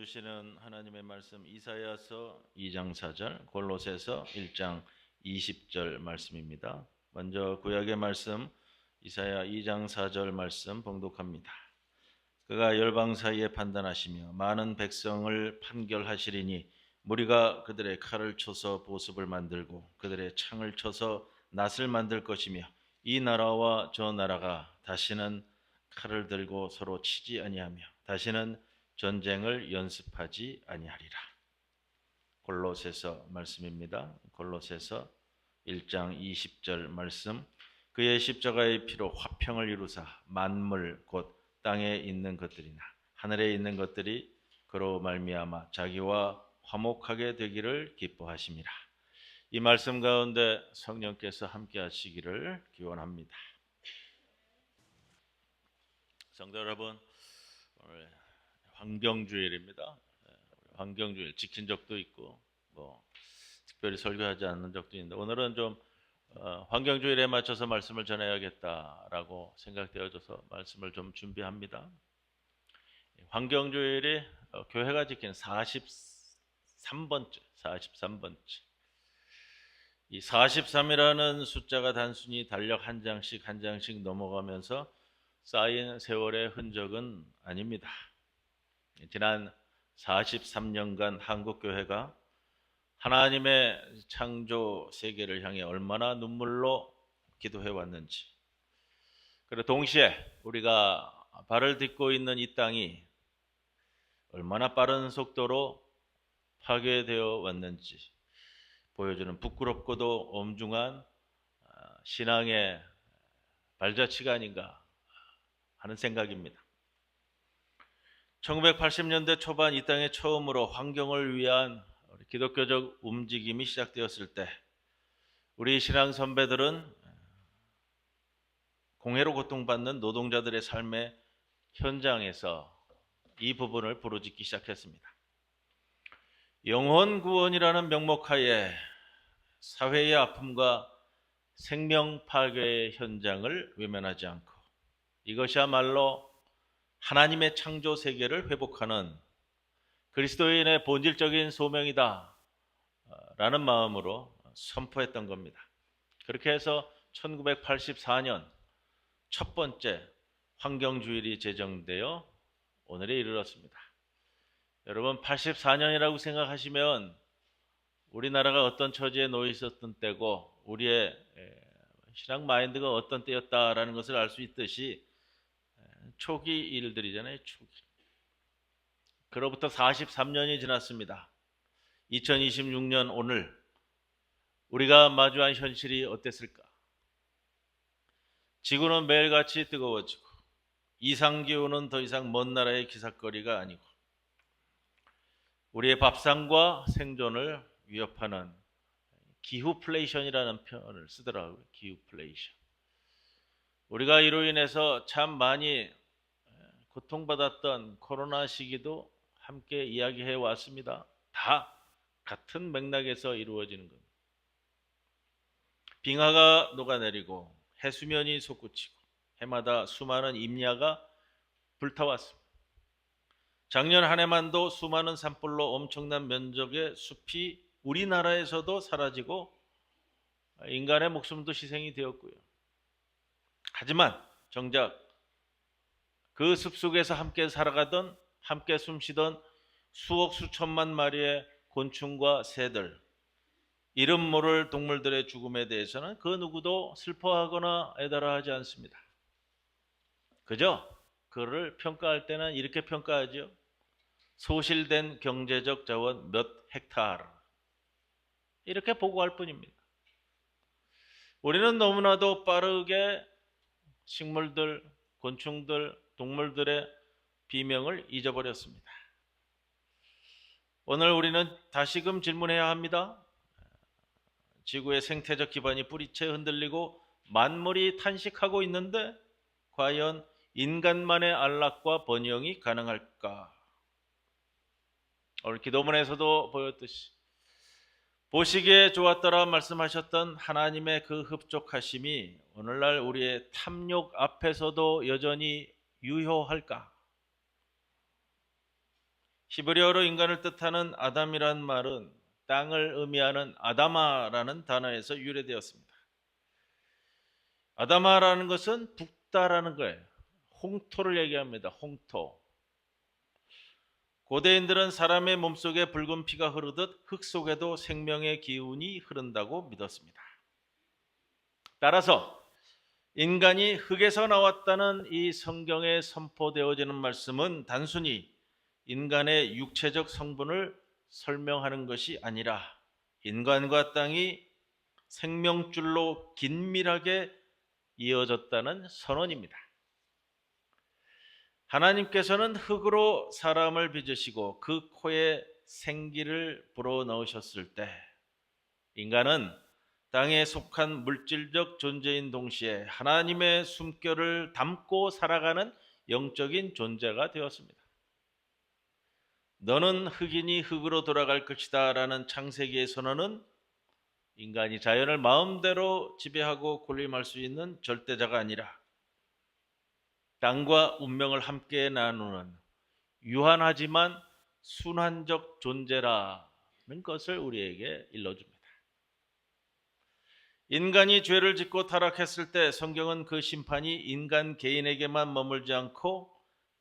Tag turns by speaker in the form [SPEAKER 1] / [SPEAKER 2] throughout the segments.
[SPEAKER 1] 주시는 하나님의 말씀 이사야서 2장 4절, 골로새서 1장 20절 말씀입니다. 먼저 구약의 말씀 이사야 2장 4절 말씀 봉독합니다. 그가 열방 사이에 판단하시며 많은 백성을 판결하시리니 무리가 그들의 칼을 쳐서 보습을 만들고 그들의 창을 쳐서 낫을 만들 것이며 이 나라와 저 나라가 다시는 칼을 들고 서로 치지 아니하며 다시는 전쟁을 연습하지 아니하리라. 골로새서 말씀입니다. 골로새서 1장 20절 말씀. 그의 십자가의 피로 화평을 이루사 만물 곧 땅에 있는 것들이나 하늘에 있는 것들이 그로 말미암아 자기와 화목하게 되기를 기뻐하심이라. 이 말씀 가운데 성령께서 함께 하시기를 기원합니다. 성도 여러분, 오늘 환경주일입니다. 환경주일 지킨 적도 있고 특별히 설교하지 않는 적도 있는데 오늘은 좀 환경주일에 맞춰서 말씀을 전해야겠다라고 생각되어져서 말씀을 좀 준비합니다. 환경주일이 교회가 지킨 43번째. 이 43이라는 숫자가 단순히 달력 한 장씩 넘어가면서 쌓인 세월의 흔적은 아닙니다. 지난 43년간 한국교회가 하나님의 창조 세계를 향해 얼마나 눈물로 기도해 왔는지, 그리고 동시에 우리가 발을 딛고 있는 이 땅이 얼마나 빠른 속도로 파괴되어 왔는지 보여주는 부끄럽고도 엄중한 신앙의 발자취가 아닌가 하는 생각입니다. 1980년대 초반 이 땅에 처음으로 환경을 위한 기독교적 움직임이 시작되었을 때 우리 신앙 선배들은 공해로 고통받는 노동자들의 삶의 현장에서 이 부분을 부르짖기 시작했습니다. 영혼 구원이라는 명목하에 사회의 아픔과 생명 파괴의 현장을 외면하지 않고 이것이야말로 하나님의 창조 세계를 회복하는 그리스도인의 본질적인 소명이다 라는 마음으로 선포했던 겁니다. 그렇게 해서 1984년 첫 번째 환경주일이 제정되어 오늘에 이르렀습니다. 여러분, 84년이라고 생각하시면 우리나라가 어떤 처지에 놓여 있었던 때고 우리의 신앙 마인드가 어떤 때였다라는 것을 알 수 있듯이 초기 일들이잖아요. 초기. 그로부터 43년이 지났습니다. 2026년 오늘 우리가 마주한 현실이 어땠을까? 지구는 매일같이 뜨거워지고 이상기후는 더 이상 먼 나라의 기삿거리가 아니고 우리의 밥상과 생존을 위협하는 기후플레이션이라는 표현을 쓰더라고요. 기후플레이션. 우리가 이로 인해서 참 많이 고통받았던 코로나 시기도 함께 이야기해 왔습니다. 다 같은 맥락에서 이루어지는 겁니다. 빙하가 녹아내리고 해수면이 솟구치고 해마다 수많은 임야가 불타왔습니다. 작년 한 해만도 수많은 산불로 엄청난 면적의 숲이 우리나라에서도 사라지고 인간의 목숨도 희생이 되었고요. 하지만 정작 그 숲속에서 함께 살아가던, 함께 숨쉬던 수억 수천만 마리의 곤충과 새들, 이름 모를 동물들의 죽음에 대해서는 그 누구도 슬퍼하거나 애달아하지 않습니다. 그저 그를 평가할 때는 이렇게 평가하죠. 소실된 경제적 자원 몇 헥타르, 이렇게 보고할 뿐입니다. 우리는 너무나도 빠르게 식물들, 곤충들, 동물들의 비명을 잊어버렸습니다. 오늘 우리는 다시금 질문해야 합니다. 지구의 생태적 기반이 뿌리채 흔들리고 만물이 탄식하고 있는데 과연 인간만의 안락과 번영이 가능할까? 오늘 기도문에서도 보였듯이 보시기에 좋았더라 말씀하셨던 하나님의 그 흡족하심이 오늘날 우리의 탐욕 앞에서도 여전히 유효할까? 히브리어로 인간을 뜻하는 아담이란 말은 땅을 의미하는 아다마라는 단어에서 유래되었습니다. 아다마라는 것은 붓다라는 거예요. 홍토를 얘기합니다. 홍토. 고대인들은 사람의 몸속에 붉은 피가 흐르듯 흙 속에도 생명의 기운이 흐른다고 믿었습니다. 따라서 인간이 흙에서 나왔다는 이 성경에 선포되어지는 말씀은 단순히 인간의 육체적 성분을 설명하는 것이 아니라 인간과 땅이 생명줄로 긴밀하게 이어졌다는 선언입니다. 하나님께서는 흙으로 사람을 빚으시고 그 코에 생기를 불어넣으셨을 때 인간은 땅에 속한 물질적 존재인 동시에 하나님의 숨결을 담고 살아가는 영적인 존재가 되었습니다. 너는 흙이니 흙으로 돌아갈 것이다 라는 창세기의 선언은 인간이 자연을 마음대로 지배하고 군림할 수 있는 절대자가 아니라 땅과 운명을 함께 나누는 유한하지만 순환적 존재라는 것을 우리에게 일러줍니다. 인간이 죄를 짓고 타락했을 때 성경은 그 심판이 인간 개인에게만 머물지 않고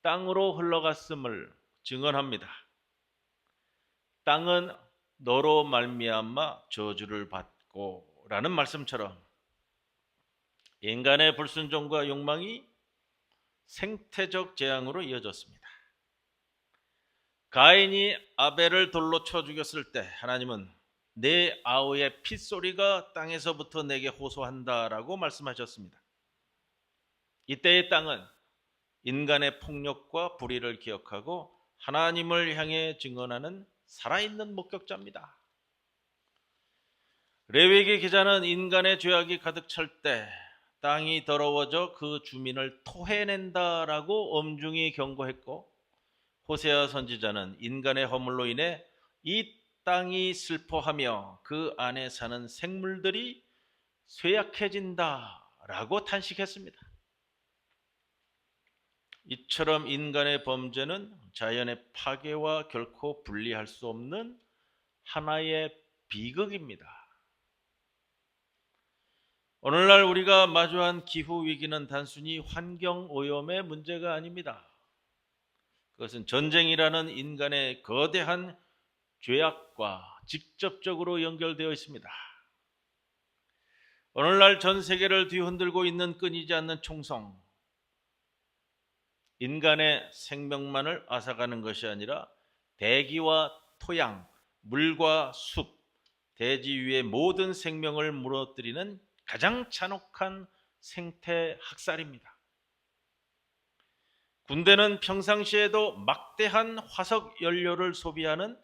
[SPEAKER 1] 땅으로 흘러갔음을 증언합니다. 땅은 너로 말미암아 저주를 받고 라는 말씀처럼 인간의 불순종과 욕망이 생태적 재앙으로 이어졌습니다. 가인이 아벨을 돌로 쳐 죽였을 때 하나님은 내 아우의 핏소리가 땅에서부터 내게 호소한다라고 말씀하셨습니다. 이때의 땅은 인간의 폭력과 불의를 기억하고 하나님을 향해 증언하는 살아있는 목격자입니다. 레위기 기자는 인간의 죄악이 가득 찰 때 땅이 더러워져 그 주민을 토해낸다라고 엄중히 경고했고, 호세아 선지자는 인간의 허물로 인해 이 땅이 슬퍼하며 그 안에 사는 생물들이 쇠약해진다라고 탄식했습니다. 이처럼 인간의 범죄는 자연의 파괴와 결코 분리할 수 없는 하나의 비극입니다. 오늘날 우리가 마주한 기후 위기는 단순히 환경 오염의 문제가 아닙니다. 그것은 전쟁이라는 인간의 거대한 죄악과 직접적으로 연결되어 있습니다. 오늘날 전 세계를 뒤흔들고 있는 끊이지 않는 총성, 인간의 생명만을 앗아가는 것이 아니라 대기와 토양, 물과 숲, 대지 위의 모든 생명을 무너뜨리는 가장 잔혹한 생태 학살입니다. 군대는 평상시에도 막대한 화석 연료를 소비하는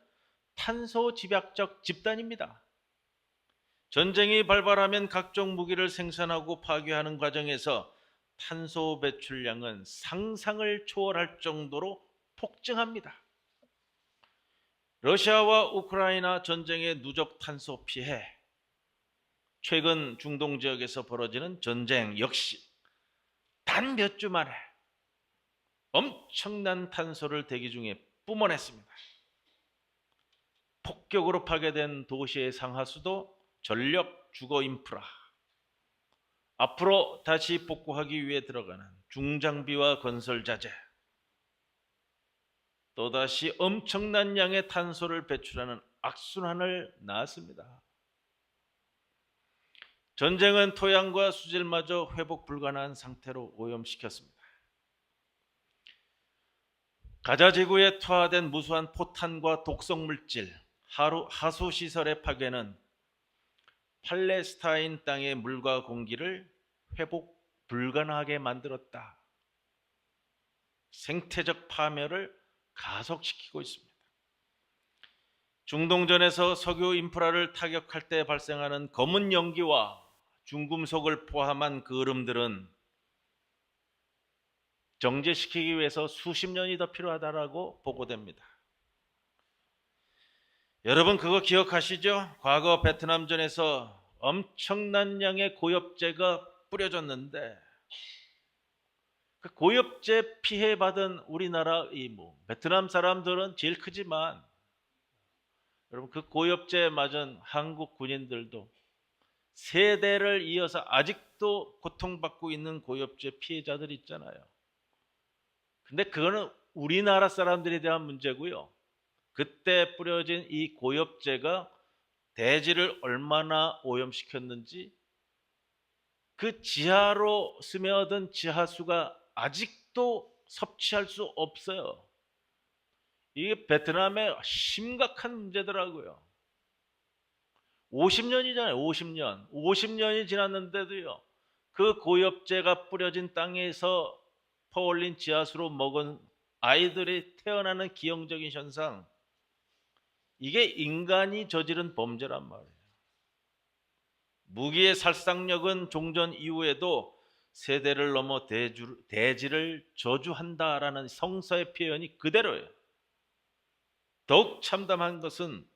[SPEAKER 1] 탄소 집약적 집단입니다. 전쟁이 발발하면 각종 무기를 생산하고 파괴하는 과정에서 탄소 배출량은 상상을 초월할 정도로 폭증합니다. 러시아와 우크라이나 전쟁의 누적 탄소 피해, 최근 중동 지역에서 벌어지는 전쟁 역시 단 몇 주 만에 엄청난 탄소를 대기 중에 뿜어냈습니다. 폭격으로 파괴된 도시의 상하수도, 전력, 주거 인프라, 앞으로 다시 복구하기 위해 들어가는 중장비와 건설 자재, 또다시 엄청난 양의 탄소를 배출하는 악순환을 낳았습니다. 전쟁은 토양과 수질마저 회복 불가능한 상태로 오염시켰습니다. 가자 지구에 투하된 무수한 포탄과 독성 물질, 하수시설의 파괴는 팔레스타인 땅의 물과 공기를 회복 불가능하게 만들었다. 생태적 파멸을 가속시키고 있습니다. 중동전에서 석유 인프라를 타격할 때 발생하는 검은 연기와 중금속을 포함한 그 얼음들은 정제시키기 위해서 수십 년이 더 필요하다고 보고됩니다. 여러분 그거 기억하시죠? 과거 베트남전에서 엄청난 양의 고엽제가 뿌려졌는데 그 고엽제 피해받은 우리나라 베트남 사람들은 제일 크지만 여러분 그 고엽제 맞은 한국 군인들도 세대를 이어서 아직도 고통받고 있는 고엽제 피해자들 있잖아요. 근데 그거는 우리나라 사람들에 대한 문제고요. 그때 뿌려진 이 고엽제가 대지를 얼마나 오염시켰는지 그 지하로 스며든 지하수가 아직도 섭취할 수 없어요. 이게 베트남의 심각한 문제더라고요. 50년이잖아요. 50년. 50년이 지났는데도요. 그 고엽제가 뿌려진 땅에서 퍼올린 지하수로 먹은 아이들이 태어나는 기형적인 현상. 이게 인간이 저지른 범죄란 말이에요. 무기의 살상력은 종전 이후에도 세대를 넘어 대지를 저주한다라는 성서의 표현이 그대로예요. 더욱 참담한 것은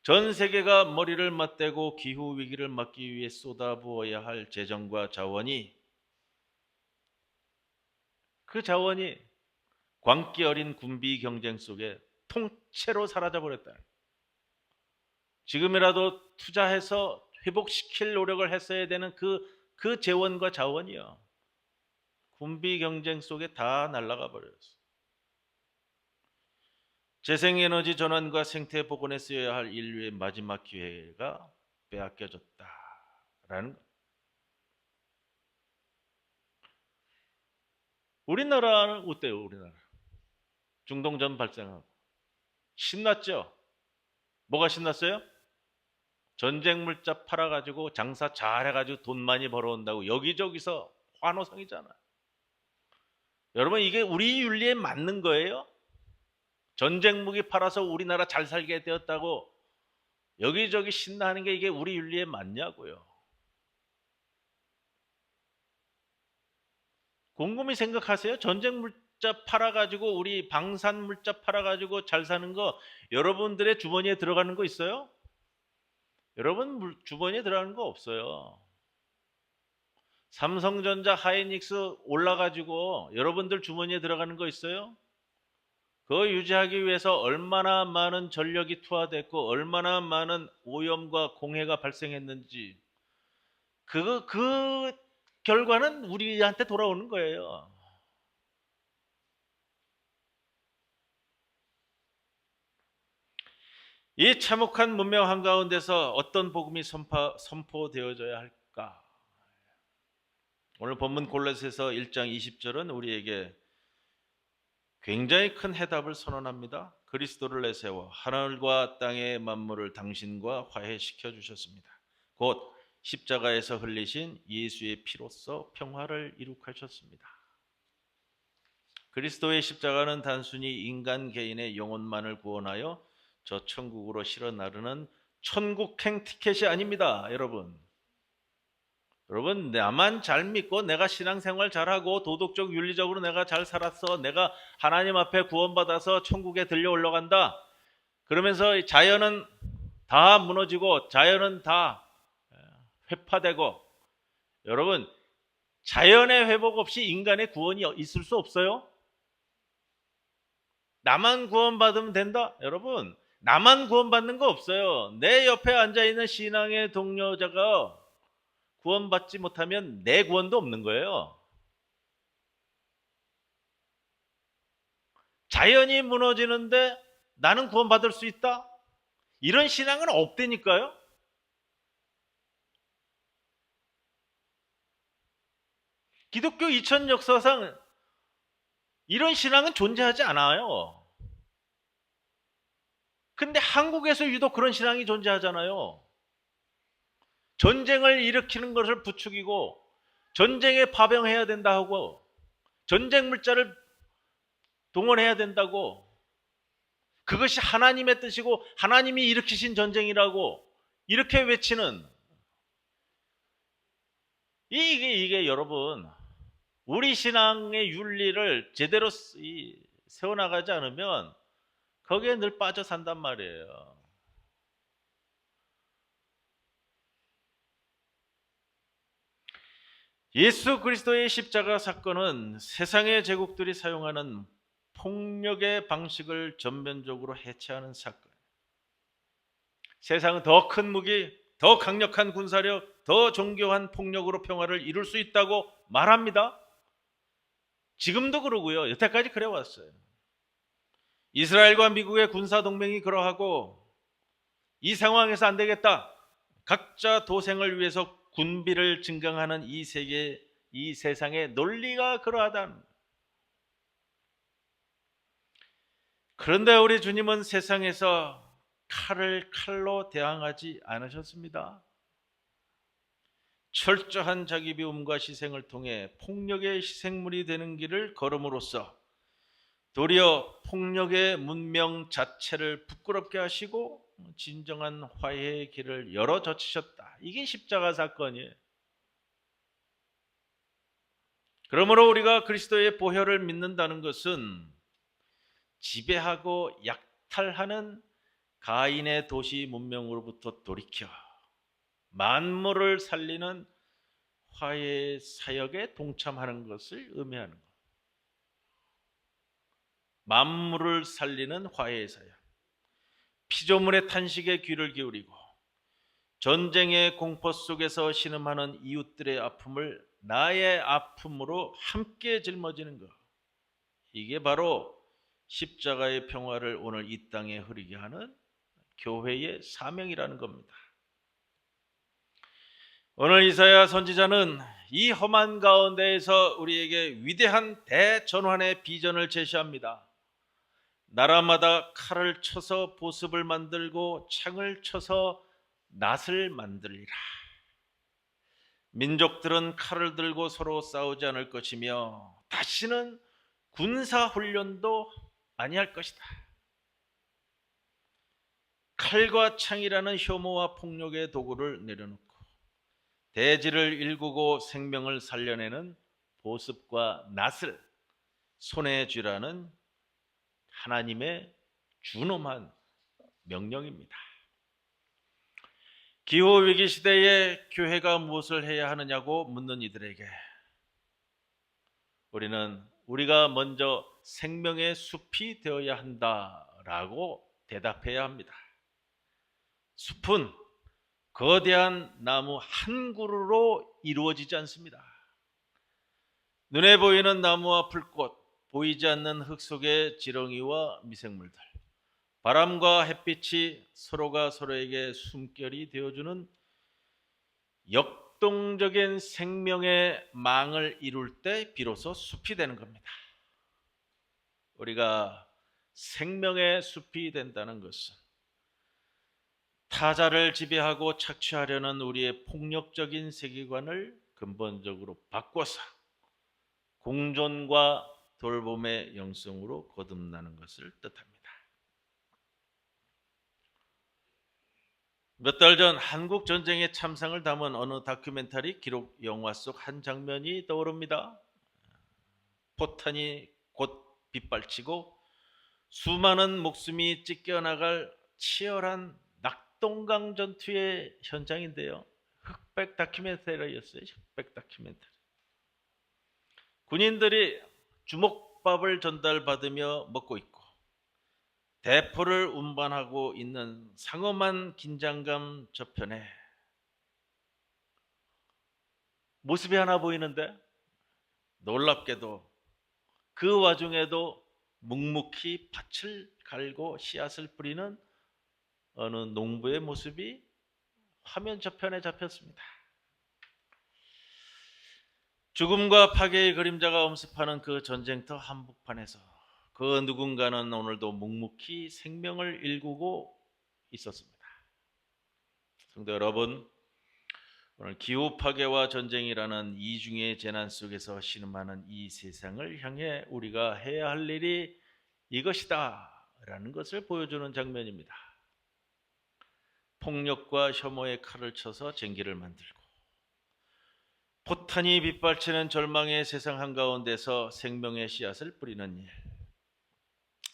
[SPEAKER 1] 전 세계가 머리를 맞대고 기후 위기를 막기 위해 쏟아부어야 할 재정과 자원이 그 자원이 광기 어린 군비 경쟁 속에 통째로 사라져버렸다. 지금이라도 투자해서 회복시킬 노력을 했어야 되는 그 재원과 자원이요. 군비 경쟁 속에 다 날아가 버렸어요. 재생에너지 전환과 생태 복원에 쓰여야 할 인류의 마지막 기회가 빼앗겨졌다라는 것. 우리나라는 어때요? 우리나라 중동전 발생하고 신났죠? 뭐가 신났어요? 전쟁 물자 팔아가지고 장사 잘해가지고 돈 많이 벌어온다고 여기저기서 환호성이잖아요. 여러분 이게 우리 윤리에 맞는 거예요? 전쟁 무기 팔아서 우리나라 잘 살게 되었다고 여기저기 신나는 게 이게 우리 윤리에 맞냐고요. 곰곰이 생각하세요. 전쟁 물자 팔아가지고 우리 방산 물자 팔아가지고 잘 사는 거 여러분들의 주머니에 들어가는 거 있어요? 여러분 주머니에 들어가는 거 없어요. 삼성전자 하이닉스 올라가지고 여러분들 주머니에 들어가는 거 있어요? 그거 유지하기 위해서 얼마나 많은 전력이 투하됐고 얼마나 많은 오염과 공해가 발생했는지 그 결과는 우리한테 돌아오는 거예요. 이 참혹한 문명 한가운데서 어떤 복음이 선포되어져야 할까? 오늘 본문 골로새서 1장 20절은 우리에게 굉장히 큰 해답을 선언합니다. 그리스도를 내세워 하늘과 땅의 만물을 당신과 화해시켜 주셨습니다. 곧 십자가에서 흘리신 예수의 피로써 평화를 이룩하셨습니다. 그리스도의 십자가는 단순히 인간 개인의 영혼만을 구원하여 저 천국으로 실어 나르는 천국행 티켓이 아닙니다. 여러분 나만 잘 믿고 내가 신앙생활 잘하고 도덕적 윤리적으로 내가 잘 살았어, 내가 하나님 앞에 구원받아서 천국에 들려 올라간다 그러면서 자연은 다 무너지고 자연은 다 회파되고, 여러분 자연의 회복 없이 인간의 구원이 있을 수 없어요. 나만 구원받으면 된다? 여러분 나만 구원받는 거 없어요. 내 옆에 앉아있는 신앙의 동료자가 구원받지 못하면 내 구원도 없는 거예요. 자연이 무너지는데 나는 구원받을 수 있다? 이런 신앙은 없다니까요. 기독교 2000 역사상 이런 신앙은 존재하지 않아요. 근데 한국에서 유독 그런 신앙이 존재하잖아요. 전쟁을 일으키는 것을 부추기고 전쟁에 파병해야 된다 하고 전쟁 물자를 동원해야 된다고, 그것이 하나님의 뜻이고 하나님이 일으키신 전쟁이라고 이렇게 외치는 이게 여러분 우리 신앙의 윤리를 제대로 세워나가지 않으면 거기에 늘 빠져 산단 말이에요. 예수 그리스도의 십자가 사건은 세상의 제국들이 사용하는 폭력의 방식을 전면적으로 해체하는 사건. 세상은 더 큰 무기, 더 강력한 군사력, 더 정교한 폭력으로 평화를 이룰 수 있다고 말합니다. 지금도 그러고요. 여태까지 그래왔어요. 이스라엘과 미국의 군사동맹이 그러하고 이 상황에서 안 되겠다. 각자 도생을 위해서 군비를 증강하는 이 세계, 이 세상의 논리가 그러하다. 그런데 우리 주님은 세상에서 칼을 칼로 대항하지 않으셨습니다. 철저한 자기 비움과 희생을 통해 폭력의 희생물이 되는 길을 걸음으로써 도리어 폭력의 문명 자체를 부끄럽게 하시고 진정한 화해의 길을 열어 젖히셨다. 이게 십자가 사건이에요. 그러므로 우리가 그리스도의 보혈을 믿는다는 것은 지배하고 약탈하는 가인의 도시 문명으로부터 돌이켜 만물을 살리는 화해의 사역에 동참하는 것을 의미하는 것. 만물을 살리는 화해의 사역. 피조물의 탄식에 귀를 기울이고 전쟁의 공포 속에서 신음하는 이웃들의 아픔을 나의 아픔으로 함께 짊어지는 것. 이게 바로 십자가의 평화를 오늘 이 땅에 흐리게 하는 교회의 사명이라는 겁니다. 오늘 이사야 선지자는 이 험한 가운데에서 우리에게 위대한 대전환의 비전을 제시합니다. 나라마다 칼을 쳐서 보습을 만들고 창을 쳐서 낫을 만들리라. 민족들은 칼을 들고 서로 싸우지 않을 것이며 다시는 군사훈련도 아니할 것이다. 칼과 창이라는 혐오와 폭력의 도구를 내려놓고 대지를 일구고 생명을 살려내는 보습과 낫을 손에 쥐라는 하나님의 준엄한 명령입니다. 기후위기 시대에 교회가 무엇을 해야 하느냐고 묻는 이들에게 우리가 먼저 생명의 숲이 되어야 한다라고 대답해야 합니다. 숲은 거대한 나무 한 그루로 이루어지지 않습니다. 눈에 보이는 나무와 풀꽃, 보이지 않는 흙 속의 지렁이와 미생물들, 바람과 햇빛이 서로가 서로에게 숨결이 되어주는 역동적인 생명의 망을 이룰 때 비로소 숲이 되는 겁니다. 우리가 생명의 숲이 된다는 것은 타자를 지배하고 착취하려는 우리의 폭력적인 세계관을 근본적으로 바꿔서 공존과 돌봄의 영성으로 거듭나는 것을 뜻합니다. 몇 달 전 한국 전쟁의 참상을 담은 어느 다큐멘터리 기록 영화 속 한 장면이 떠오릅니다. 포탄이 곧 빗발치고 수많은 목숨이 찢겨나갈 치열한 낙동강 전투의 현장인데요. 흑백 다큐멘터리였어요. 흑백 다큐멘터리. 군인들이 주먹밥을 전달받으며 먹고 있고 대포를 운반하고 있는 상엄한 긴장감 저편에 모습이 하나 보이는데 놀랍게도 그 와중에도 묵묵히 밭을 갈고 씨앗을 뿌리는 어느 농부의 모습이 화면 저편에 잡혔습니다. 죽음과 파괴의 그림자가 엄습하는 그 전쟁터 한복판에서 그 누군가는 오늘도 묵묵히 생명을 일구고 있었습니다. 성도 여러분, 오늘 기후 파괴와 전쟁이라는 이중의 재난 속에서 신음하는 이 세상을 향해 우리가 해야 할 일이 이것이다 라는 것을 보여주는 장면입니다. 폭력과 혐오의 칼을 쳐서 쟁기를 만들고 포탄이 빗발치는 절망의 세상 한가운데서 생명의 씨앗을 뿌리는 일.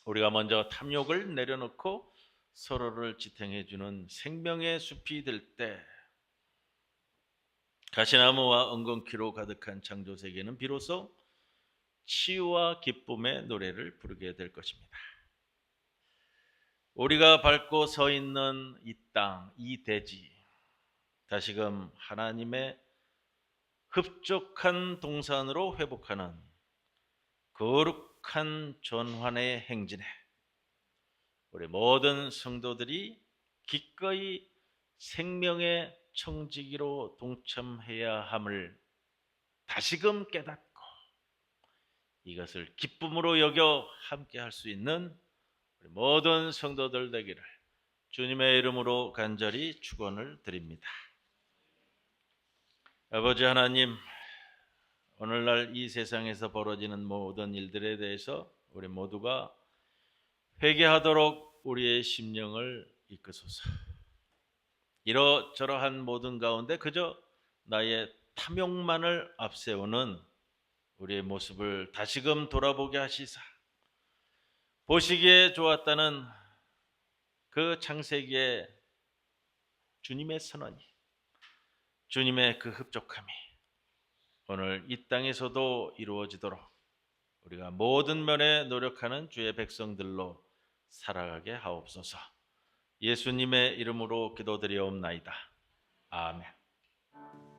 [SPEAKER 1] 우리가 먼저 탐욕을 내려놓고 서로를 지탱해주는 생명의 숲이 될 때 가시나무와 엉겅퀴로 가득한 창조 세계는 비로소 치유와 기쁨의 노래를 부르게 될 것입니다. 우리가 밟고 서 있는 이 땅, 이 대지, 다시금 하나님의 흡족한 동산으로 회복하는 거룩한 전환의 행진에 우리 모든 성도들이 기꺼이 생명의 청지기로 동참해야 함을 다시금 깨닫고 이것을 기쁨으로 여겨 함께 할 수 있는 우리 모든 성도들 되기를 주님의 이름으로 간절히 축원을 드립니다. 아버지 하나님, 오늘날 이 세상에서 벌어지는 모든 일들에 대해서 우리 모두가 회개하도록 우리의 심령을 이끄소서. 이러저러한 모든 가운데 그저 나의 탐욕만을 앞세우는 우리의 모습을 다시금 돌아보게 하시사 보시기에 좋았다는 그 창세기의 주님의 선언이, 주님의 그 흡족함이 오늘 이 땅에서도 이루어지도록 우리가 모든 면에 노력하는 주의 백성들로 살아가게 하옵소서. 예수님의 이름으로 기도드리옵나이다. 아멘.